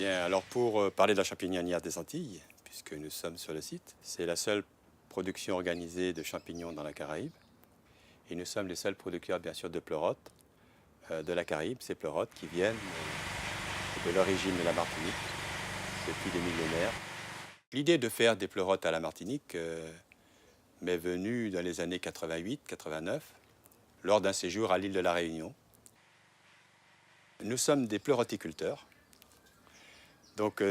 Bien, alors pour parler de la champignonnière des Antilles, puisque nous sommes sur le site, c'est la seule production organisée de champignons dans la Caraïbe. Et nous sommes les seuls producteurs, bien sûr, de pleurotes de la Caraïbe, ces pleurotes qui viennent de l'origine de la Martinique depuis des millénaires. L'idée de faire des pleurotes à la Martinique m'est venue dans les années 88-89, lors d'un séjour à l'île de la Réunion. Nous sommes des pleuroticulteurs. Donc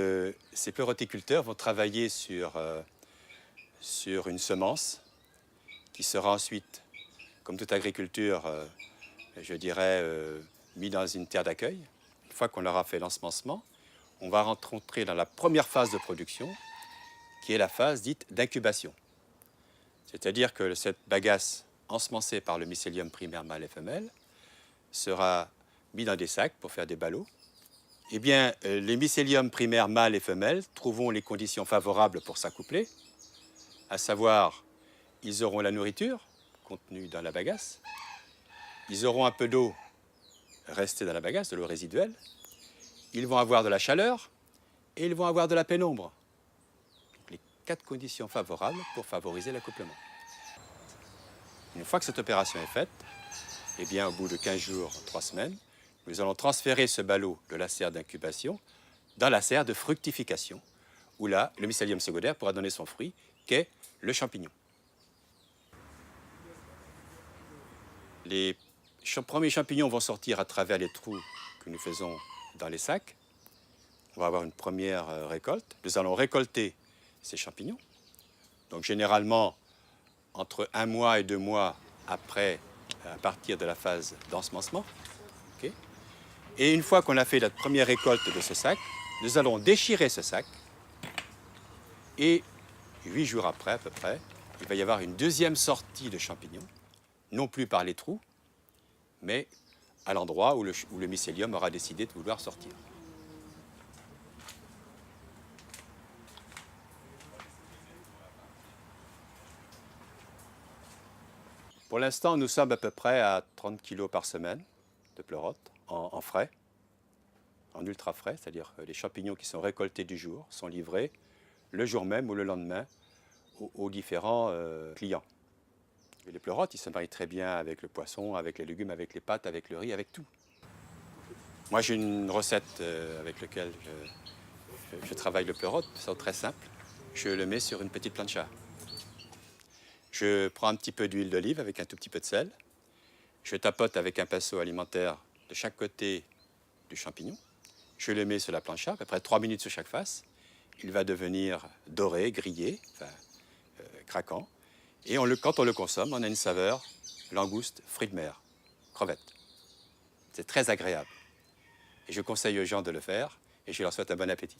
ces pleuroticulteurs vont travailler sur une semence qui sera ensuite, comme toute agriculture, je dirais, mis dans une terre d'accueil. Une fois qu'on leur a fait l'ensemencement, on va rentrer dans la première phase de production, qui est la phase dite d'incubation. C'est-à-dire que cette bagasse ensemencée par le mycélium primaire mâle et femelle sera mise dans des sacs pour faire des ballots. Eh bien, les mycéliums primaires mâles et femelles trouveront les conditions favorables pour s'accoupler, à savoir, ils auront la nourriture contenue dans la bagasse, ils auront un peu d'eau restée dans la bagasse, de l'eau résiduelle, ils vont avoir de la chaleur et ils vont avoir de la pénombre. Donc, les 4 conditions favorables pour favoriser l'accouplement. Une fois que cette opération est faite, eh bien, au bout de 15 jours, 3 semaines, nous allons transférer ce ballot de la serre d'incubation dans la serre de fructification, où là, le mycélium secondaire pourra donner son fruit, qu'est le champignon. Les premiers champignons vont sortir à travers les trous que nous faisons dans les sacs. On va avoir une première récolte. Nous allons récolter ces champignons. Donc généralement, entre 1 mois et 2 mois après, à partir de la phase d'ensemencement. Okay. Et une fois qu'on a fait la première récolte de ce sac, nous allons déchirer ce sac. Et 8 jours après, à peu près, il va y avoir une deuxième sortie de champignons, non plus par les trous, mais à l'endroit où le mycélium aura décidé de vouloir sortir. Pour l'instant, nous sommes à peu près à 30 kg par semaine de pleurotes en frais, en ultra frais, c'est-à-dire les champignons qui sont récoltés du jour sont livrés le jour même ou le lendemain aux différents clients. Et les pleurotes, ils se marient très bien avec le poisson, avec les légumes, avec les pâtes, avec le riz, avec tout. Moi, j'ai une recette avec laquelle je travaille le pleurote, c'est très simple. Je le mets sur une petite plancha. Je prends un petit peu d'huile d'olive avec un tout petit peu de sel. Je tapote avec un pinceau alimentaire de chaque côté du champignon. Je le mets sur la plancha, à peu près 3 minutes sur chaque face. Il va devenir doré, grillé, enfin, craquant. Et quand on le consomme, on a une saveur langouste, fruits de mer, crevettes. C'est très agréable. Et je conseille aux gens de le faire et je leur souhaite un bon appétit.